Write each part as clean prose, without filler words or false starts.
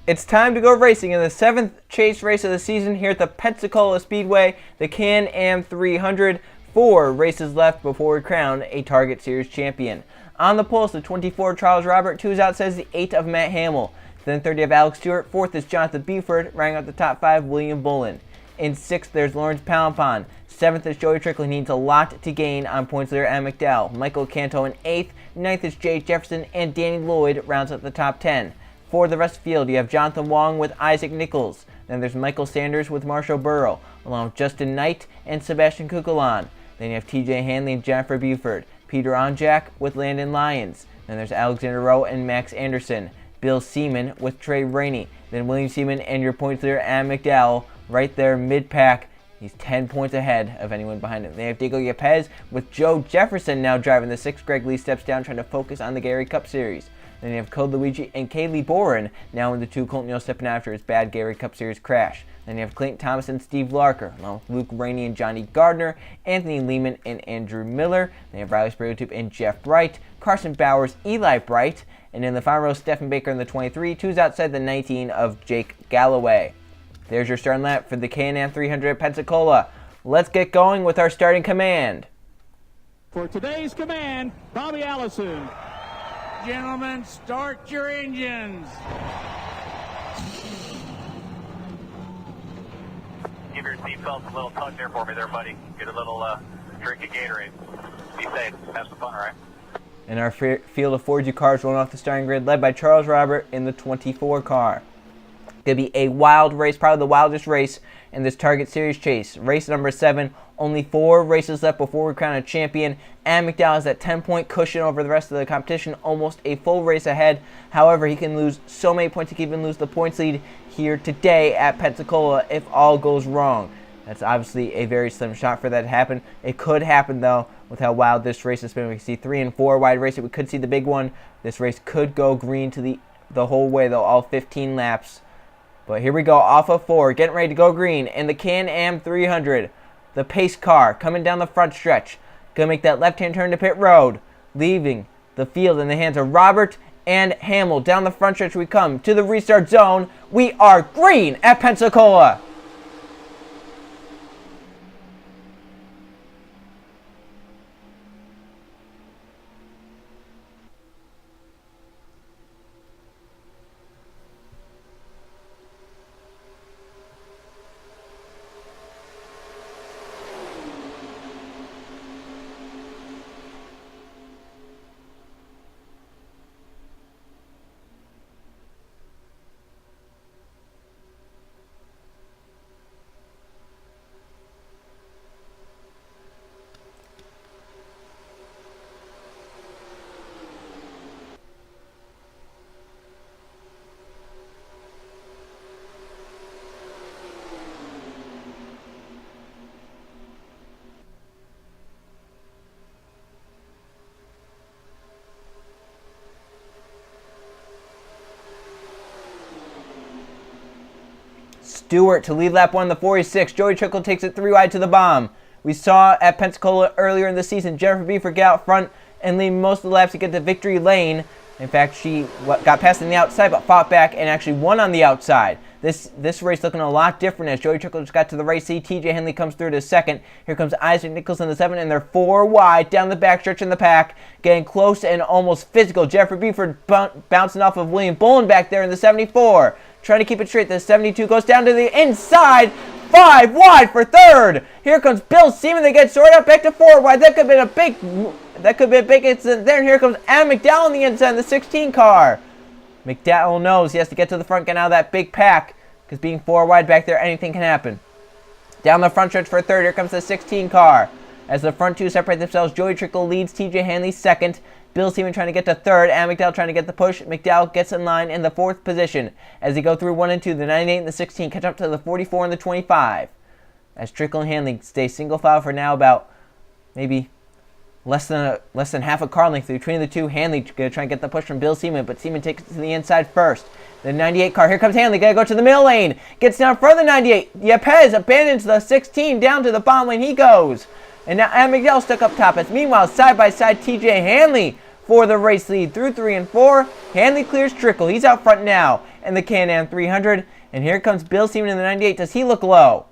It's time to go racing in the 7th chase race of the season here at the Pensacola Speedway, the Can-Am 300. 4 races left before we crown a Target Series champion. On the pole is the 24 Charles Robert, 2's outside is the 8 of Matt Hamill. Then 30 of Alex Stewart, 4th is Jonathan Buford, rounding out the top 5, William Bullen. In 6th, there's Lawrence Palmpon. 7th is Joey Trickle. He needs a lot to gain on points leader Adam McDowell. Michael Canto in 8th. 9th is Jay Jefferson, and Danny Lloyd rounds out the top 10. For the rest of the field, you have Jonathan Wong with Isaac Nichols. Then there's Michael Sanders with Marshall Burrow, along with Justin Knight and Sebastian Kukulon. Then you have TJ Hanley and Jennifer Buford. Peter Onjak with Landon Lyons. Then there's Alexander Rowe and Max Anderson. Bill Seaman with Trey Rainey. Then William Seaman and your points leader Adam McDowell right there mid-pack. He's 10 points ahead of anyone behind him. They have Diego Yepez with Joe Jefferson now driving the 6th. Greg Lee steps down trying to focus on the Gary Cup Series. Then you have Code Luigi and Kaylee Boren now in the 2. Colton Neal stepping after his bad Gary Cup Series crash. Then you have Clayton Thomas and Steve Larker, along with Luke Rainey and Johnny Gardner, Anthony Lehman and Andrew Miller. Then you have Riley Sprague and Jeff Bright, Carson Bowers, Eli Bright, and in the final row, Stephen Baker in the 23, 2's outside the 19 of Jake Galloway. There's your starting lap for the Can-Am 300 at Pensacola. Let's get going with our starting command. For today's command, Bobby Allison. Gentlemen, start your engines. Give your seatbelts a little tug there for me there, buddy. Get a little drink of Gatorade. Be safe. Have some fun, all right? And our field of 4G cars rolling off the starting grid, led by Charles Robert in the 24 car. Going to be a wild race, probably the wildest race in this Target Series chase. Race number 7, only 4 races left before we crown a champion. Adam McDowell has that 10-point cushion over the rest of the competition, almost a full race ahead. However, he can lose so many points, he can even lose the points lead here today at Pensacola if all goes wrong. That's obviously a very slim shot for that to happen. It could happen, though, with how wild this race has been. We can see 3 and 4 wide race. We could see the big one. This race could go green to the whole way, though, all 15 laps. But here we go, off of 4, getting ready to go green in the Can-Am 300. The pace car coming down the front stretch. Going to make that left-hand turn to pit road, leaving the field in the hands of Robert and Hamill. Down the front stretch we come to the restart zone. We are green at Pensacola. Stewart to lead lap 1, the 46. Joey Trickle takes it 3 wide to the bomb. We saw at Pensacola earlier in the season, Jennifer Buford get out front and lead most of the laps to get to victory lane. In fact, she got past on the outside but fought back and actually won on the outside. This race looking a lot different as Joey Trickle just got to the race seat. TJ Henley comes through to 2nd. Here comes Isaac Nichols in the 7, and they're 4 wide down the back stretch in the pack, getting close and almost physical. Jeffrey Buford bouncing off of William Bullen back there in the 74. Trying to keep it straight. The 72 goes down to the inside. 5 wide for 3rd. Here comes Bill Seaman. They get sorted out back to 4 wide. That could have been a big incident there. And here comes Adam McDowell on the inside in the 16 car. McDowell knows he has to get to the front, get out of that big pack, because being 4 wide back there, anything can happen. Down the front stretch for 3rd. Here comes the 16 car. As the front 2 separate themselves, Joey Trickle leads, TJ Hanley 2nd. Bill Seaman trying to get to 3rd. Adam McDowell trying to get the push. McDowell gets in line in the 4th position. As they go through 1 and 2, the 98 and the 16 catch up to the 44 and the 25. As Trickle and Hanley stay single file for now, about maybe less than half a car length between the two. Hanley going to try and get the push from Bill Seaman, but Seaman takes it to the inside first. The 98 car, here comes Hanley, got to go to the middle lane. Gets down further, 98. Yepez abandons the 16, down to the bottom lane he goes. And now Adam McDowell stuck up top. As meanwhile, side by side, TJ Hanley for the race lead through 3 and 4. Hanley clears Trickle. He's out front now. And in the Can-Am 300. And here comes Bill Seaman in the 98. Does he look low?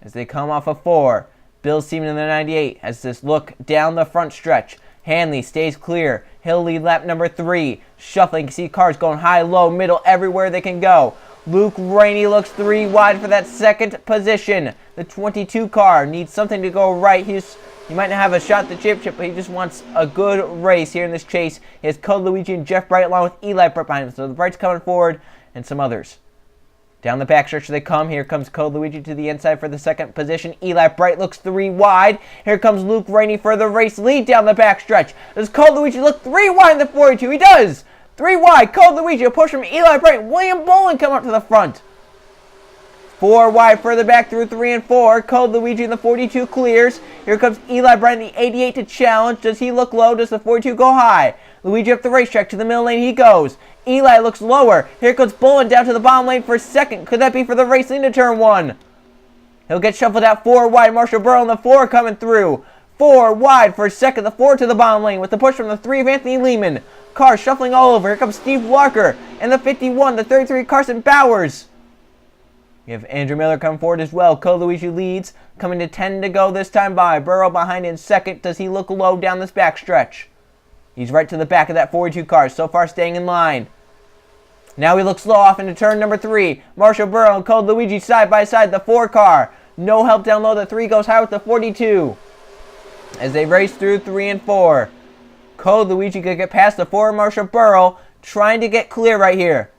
As they come off of 4. Bill Seaman in the 98 has this look down the front stretch. Hanley stays clear. He'll lead lap number 3. Shuffling. You can see cars going high, low, middle, everywhere they can go. Luke Rainey looks 3 wide for that second position. The 22 car needs something to go right. He might not have a shot at the championship, but he just wants a good race here in this chase. He has Code Luigi and Jeff Bright along with Eli Bright behind him. So the Bright's coming forward and some others. Down the backstretch they come. Here comes Code Luigi to the inside for the second position. Eli Bright looks 3 wide. Here comes Luke Rainey for the race lead down the backstretch. Does Code Luigi look 3 wide in the 42? He does! 3 wide. Code Luigi, a push from Eli Bright. William Bolin come up to the front. 4 wide further back through 3 and 4. Code Luigi in the 42 clears. Here comes Eli Bright in the 88 to challenge. Does he look low? Does the 42 go high? Luigi up the racetrack to the middle lane he goes. Eli looks lower. Here comes Bolin down to the bottom lane for second. Could that be for the race into turn 1? He'll get shuffled out 4 wide. Marshall Burrow in the 4 coming through. 4 wide for second. The 4 to the bottom lane with the push from the 3 of Anthony Lehman. Cars shuffling all over. Here comes Steve Walker and the 51. The 33 Carson Bowers. You have Andrew Miller come forward as well. Code Luigi leads. Coming to 10 to go this time by. Burrow behind in second. Does he look low down this backstretch? He's right to the back of that 42 car. So far staying in line. Now he looks slow off into turn number 3. Marshall Burrow and Code Luigi side by side. The 4 car. No help down low. The 3 goes high with the 42. As they race through 3 and 4. Code Luigi could get past the 4 Marshall Burrow. Trying to get clear right here.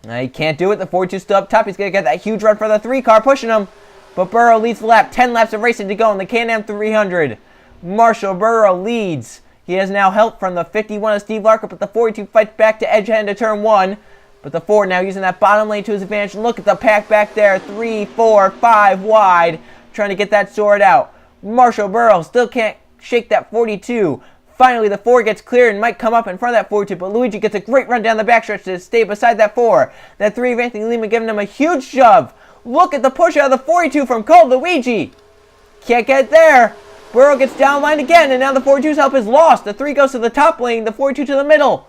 Now he can't do it. The 42 still up top. He's going to get that huge run for the 3 car pushing him. But Burrow leads the lap. 10 laps of racing to go in the Can-Am 300. Marshall Burrow leads. He has now help from the 51 of Steve Larker, but the 42 fights back to edge head into turn 1. But the 4 now using that bottom lane to his advantage. Look at the pack back there. 3, 4, 5 wide. Trying to get that sorted out. Marshall Burrow still can't shake that 42. Finally, the 4 gets clear and might come up in front of that 42, but Luigi gets a great run down the backstretch to stay beside that 4. That 3 of Anthony Lehman giving him a huge shove. Look at the push out of the 42 from Code Luigi. Can't get there. Burrow gets down line again, and now the 42's help is lost. The 3 goes to the top lane, the 42 to the middle.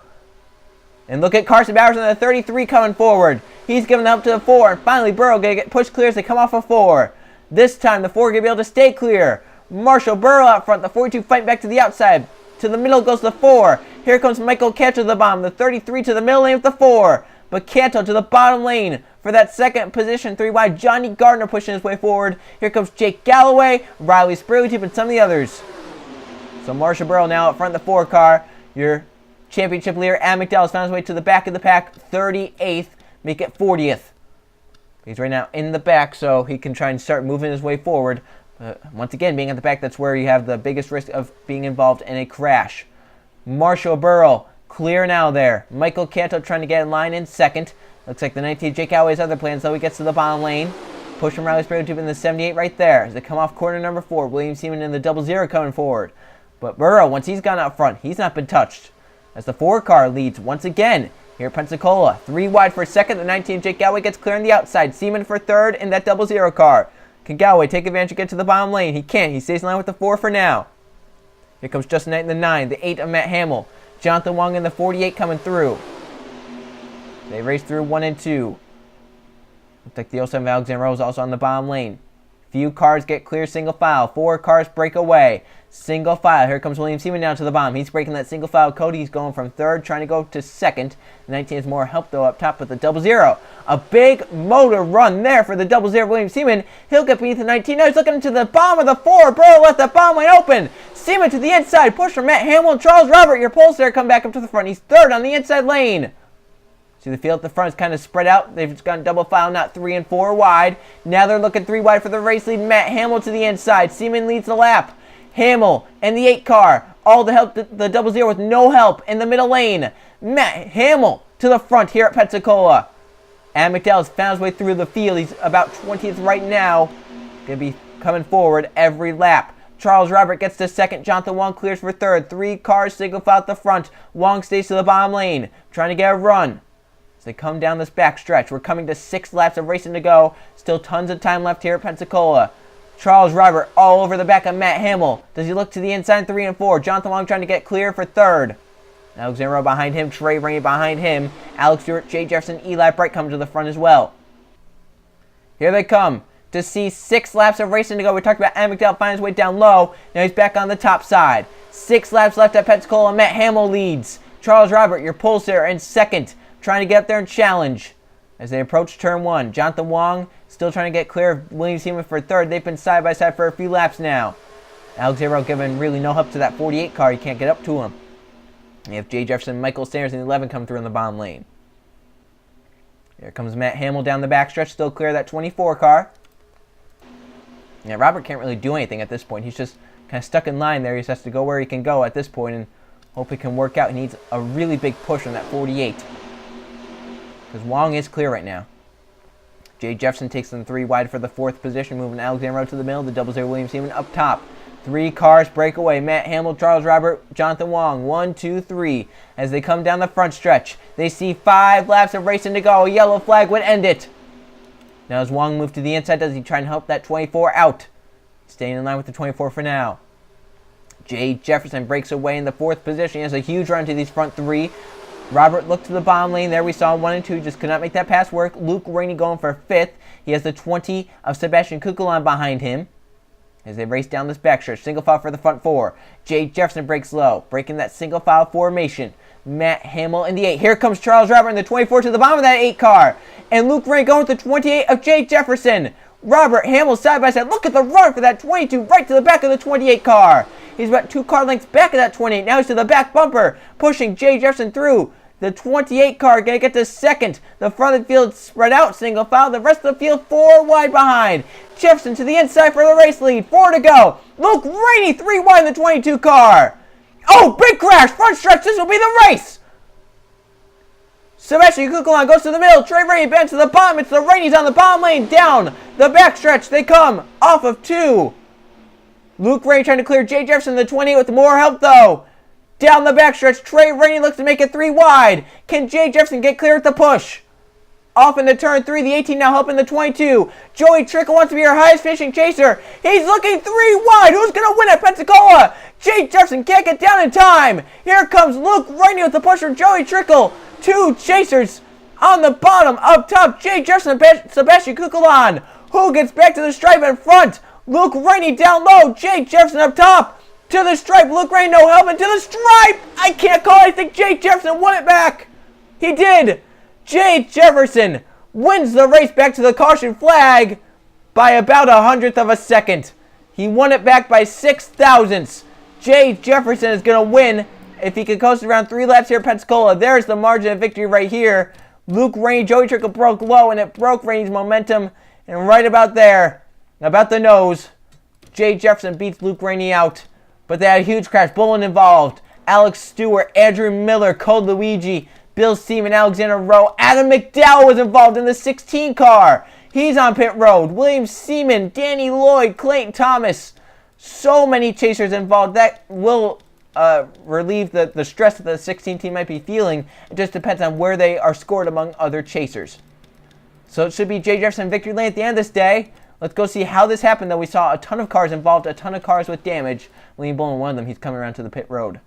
And look at Carson Bowers and the 33 coming forward. He's giving help to the 4, and finally Burrow going to get pushed clear as they come off of 4. This time the 4 going to be able to stay clear. Marshall Burrow out front, the 42 fighting back to the outside. To the middle goes the 4. Here comes Michael Canto to the bottom, the 33 to the middle lane with the 4. But Canto to the bottom lane for that second position, 3 wide. Johnny Gardner pushing his way forward. Here comes Jake Galloway, Riley Spurley, and some of the others. So Marshall Burrow now up front of the 4 car. Your championship leader, Adam McDowell, has found his way to the back of the pack, 38th, make it 40th. He's right now in the back, so he can try and start moving his way forward. Once again, being at the back, that's where you have the biggest risk of being involved in a crash. Marshall Burrow, clear now there. Michael Canto trying to get in line in second. Looks like the 19 Jake Galloway's other plans, though he gets to the bottom lane. Push from Riley Spurley in the 78 right there. As they come off corner number 4, William Seaman in the 00 coming forward. But Burrow, once he's gone out front, he's not been touched. As the 4 car leads once again here at Pensacola. 3 wide for second. The 19 Jake Galloway gets clear on the outside. Seaman for third in that 00 car. Can Galloway take advantage and get to the bottom lane? He can't. He stays in line with the 4 for now. Here comes Justin Knight in the 9. The 8 of Matt Hamill. Jonathan Wong in the 48 coming through. They race through 1 and 2. Looks like the 07 of Alexander Rose also on the bottom lane. Few cars get clear single file. 4 cars break away. Single file. Here comes William Seaman down to the bottom. He's breaking that single file. Cody's going from third, trying to go to second. The 19 has more help, though, up top with the 00. A big motor run there for the 00 William Seaman. He'll get beneath the 19. Now he's looking to the bottom of the 4. Burrow left the bottom lane open. Seaman to the inside. Push from Matt Hamill and Charles Robert. Your poles there come back up to the front. He's third on the inside lane. See, the field at the front is kind of spread out. They've just gone double file, not 3 and 4 wide. Now they're looking 3 wide for the race lead. Matt Hamill to the inside. Seaman leads the lap. Hamill and the 8 car. All the help, the 00 with no help in the middle lane. Matt Hamill to the front here at Pensacola. And McDowell's found his way through the field. He's about 20th right now. Going to be coming forward every lap. Charles Robert gets to second. Jonathan Wong clears for third. 3 cars single file at the front. Wong stays to the bottom lane, trying to get a run. As they come down this back stretch, we're coming to 6 laps of racing to go. Still tons of time left here at Pensacola. Charles Robert all over the back of Matt Hamill. Does he look to the inside 3 and 4? Jonathan Wong trying to get clear for third. Alexander Rowe behind him, Trey Rainey behind him, Alex Stewart, Jay Jefferson, Eli Bright come to the front as well. Here they come to see 6 laps of racing to go. We talked about Adam McDowell finding his way down low. Now he's back on the top side. 6 laps left at Pensacola. Matt Hamill leads. Charles Robert, your pole sitter, in second, trying to get up there and challenge. As they approach turn 1, Jonathan Wong still trying to get clear of William Seaman for third. They've been side by side for a few laps now. Alexander Rowe giving really no help to that 48 car. You can't get up to him. You have Jay Jefferson, Michael Sanders in the 11 come through in the bottom lane. Here comes Matt Hamill down the backstretch, still clear of that 24 car. Yeah, Robert can't really do anything at this point. He's just kind of stuck in line there. He just has to go where he can go at this point and hope it can work out. He needs a really big push on that 48. Because Wong is clear right now. Jay Jefferson takes them 3 wide for the 4th position, moving Alexander Rowe to the middle. The 0-0 William Seaman up top. 3 cars break away. Matt Hamill, Charles Robert, Jonathan Wong. 1, 2, 3. As they come down the front stretch, they see 5 laps of racing to go. A yellow flag would end it. Now as Wong moves to the inside, does he try and help that 24 out? Staying in line with the 24 for now. Jay Jefferson breaks away in the 4th position. He has a huge run to these front 3. Robert looked to the bottom lane. There we saw 1 and 2. Just could not make that pass work. Luke Rainey going for 5th. He has the 20 of Sebastian Kukulon behind him. As they race down this backstretch, single file for the front 4. Jay Jefferson breaks low, breaking that single file formation. Matt Hamill in the 8. Here comes Charles Robert in the 24 to the bottom of that 8 car. And Luke Rainey going with the 28 of Jay Jefferson. Robert Hamill side by side. Look at the run for that 22 right to the back of the 28 car. He's about 2 car lengths back of that 28. Now he's to the back bumper, pushing Jay Jefferson through. The 28 car going to get to second. The front of the field spread out, single file. The rest of the field 4 wide behind. Jefferson to the inside for the race lead. 4 to go. Luke Rainey 3 wide in the 22 car. Oh, big crash. Front stretch. This will be the race. Sebastian Kukulon goes to the middle. Trey Rainey bends to the bottom. It's the Raineys on the bottom lane. Down the backstretch. They come off of 2. Luke Rainey trying to clear Jay Jefferson the 28 with more help though. Down the backstretch, Trey Rainey looks to make it 3 wide. Can Jay Jefferson get clear at the push? Off into turn 3, the 18 now helping the 22. Joey Trickle wants to be our highest finishing chaser. He's looking 3 wide. Who's going to win at Pensacola? Jay Jefferson can't get down in time. Here comes Luke Rainey with the push from Joey Trickle. 2 chasers on the bottom. Up top, Jay Jefferson and Sebastian Kukulon. Who gets back to the stripe in front? Luke Rainey down low. Jay Jefferson up top. To the stripe, Luke Rainey, no help, and to the stripe! I can't call it, I think Jay Jefferson won it back! He did! Jay Jefferson wins the race back to the caution flag by about 100th of a second. He won it back by 6 thousandths. Jay Jefferson is going to win if he can coast around 3 laps here at Pensacola. There's the margin of victory right here. Luke Rainey, Joey Trickle broke low, and it broke Rainey's momentum. And right about there, about the nose, Jay Jefferson beats Luke Rainey out. But they had a huge crash. Bullen involved. Alex Stewart, Andrew Miller, Code Luigi, Bill Seaman, Alexander Rowe. Adam McDowell was involved in the 16 car. He's on pit road. William Seaman, Danny Lloyd, Clayton Thomas. So many chasers involved. That will relieve the stress that the 16 team might be feeling. It just depends on where they are scored among other chasers. So it should be Jay Jefferson victory lane at the end of this day. Let's go see how this happened, though. We saw a ton of cars involved, a ton of cars with damage. William Bullen, one of them, he's coming around to the pit road.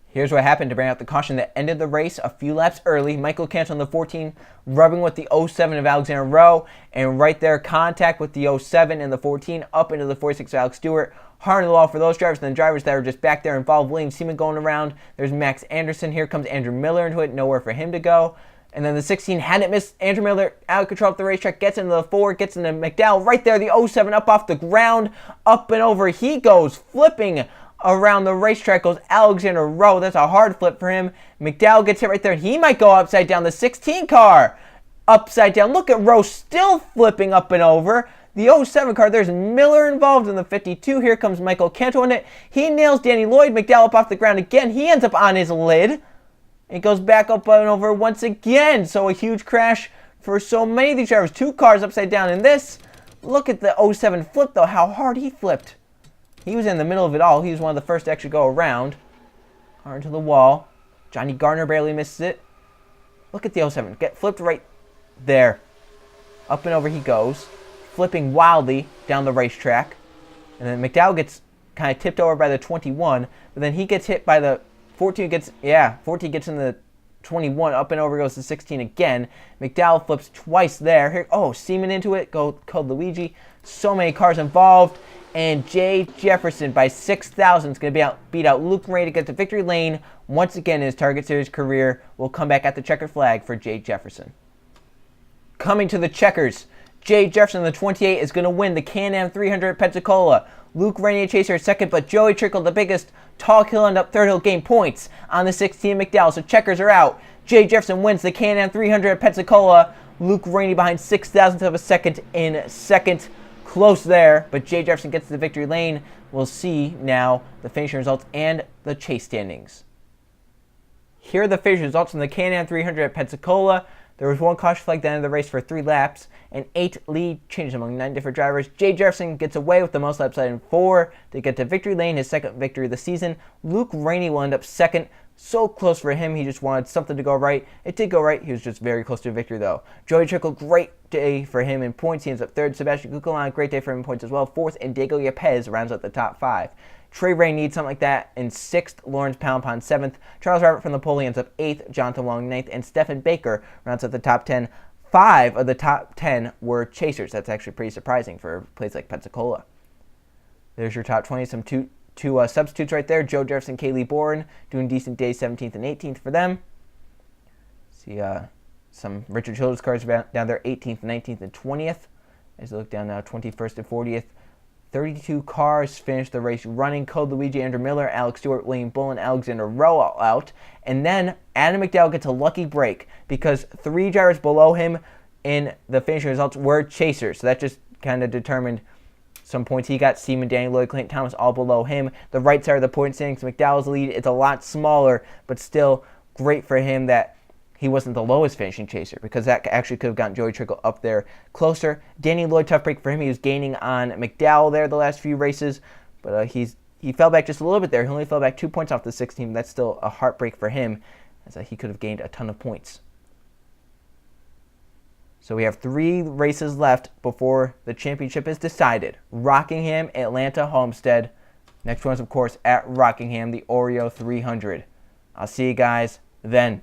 Here's what happened to bring out the caution that ended the race a few laps early. Michael Cantor on the 14, rubbing with the 07 of Alexander Rowe, and right there, contact with the 07 and the 14 up into the 46 of Alex Stewart. Hard on the wall for those drivers, and the drivers that are just back there involved. William Seaman going around. There's Max Anderson. Here comes Andrew Miller into it. Nowhere for him to go. And then the 16 hadn't missed. Andrew Miller out of control of the racetrack. Gets into the 4. Gets into McDowell. Right there, the 07 up off the ground. Up and over he goes. Flipping around the racetrack goes Alexander Rowe. That's a hard flip for him. McDowell gets hit right there. He might go upside down. The 16 car upside down. Look at Rowe still flipping up and over. The 07 car, there's Miller involved in the 52. Here comes Michael Cantor in it. He nails Danny Lloyd. McDowell up off the ground again. He ends up on his lid. It goes back up and over once again. So a huge crash for so many of these drivers. 2 cars upside down in this. Look at the 07 flip, though, how hard he flipped. He was in the middle of it all. He was one of the first to actually go around. Hard to the wall. Johnny Garner barely misses it. Look at the 07. Get flipped right there. Up and over he goes. Flipping wildly down the racetrack. And then McDowell gets kind of tipped over by the 21. But then he gets hit by the 14 gets in the 21. Up and over goes to 16 again. McDowell flips twice there. Here, Seaman into it. Code Luigi. So many cars involved. And Jay Jefferson by 6,000 is going to beat out Luke Ray to get to victory lane. Once again in his Target Series career. We'll come back at the checkered flag for Jay Jefferson. Coming to the checkers, Jay Jefferson, the 28, is going to win the Can-Am 300 at Pensacola. Luke Rainier Chaser second, but Joey Trickle, the biggest tall kill, end up third. He'll gain points on the 16 McDowell, so checkers are out. Jay Jefferson wins the Can-Am 300 at Pensacola. Luke Rainey behind 6,000th of a second in second. Close there, but Jay Jefferson gets to the victory lane. We'll see now the finishing results and the chase standings. Here are the finishing results from the Can-Am 300 at Pensacola. There was one caution flag at the end of the race for 3 laps, and 8 lead changes among 9 different drivers. Jay Jefferson gets away with the most laps in 4 to get to victory lane, his second victory of the season. Luke Rainey will end up second. So close for him, he just wanted something to go right. It did go right, he was just very close to a victory though. Joey Trickle, great day for him in points, he ends up third. Sebastian Gucalon, great day for him in points as well. Fourth, and Diego Yepez rounds out the top 5. Trey Ray needs something like that in 6th, Lawrence Poundpond 7th, Charles Robert from the pole ends up 8th, Jonathan Long 9th, and Stephen Baker rounds out the top 10. 5 of the top 10 were chasers. That's actually pretty surprising for a place like Pensacola. There's your top 20, some two substitutes right there. Joe Jefferson, Kaylee Bourne, doing decent days, 17th and 18th for them. See some Richard Childress cars down there, 18th, 19th, and 20th. As you look down now, 21st and 40th. 32 cars finished the race running. Code Luigi, Andrew Miller, Alex Stewart, William Bullen, Alexander Rowe out. And then Adam McDowell gets a lucky break because 3 drivers below him in the finishing results were chasers. So that just kind of determined some points. He got Seaman, Danny Lloyd, Clayton Thomas all below him. The right side of the point standings, McDowell's lead, it's a lot smaller, but still great for him that he wasn't the lowest finishing chaser because that actually could have gotten Joey Trickle up there closer. Danny Lloyd, tough break for him. He was gaining on McDowell there the last few races, but he fell back just a little bit there. He only fell back 2 points off the 16th. That's still a heartbreak for him as he could have gained a ton of points. So we have 3 races left before the championship is decided. Rockingham, Atlanta, Homestead. Next one is, of course, at Rockingham, the Oreo 300. I'll see you guys then.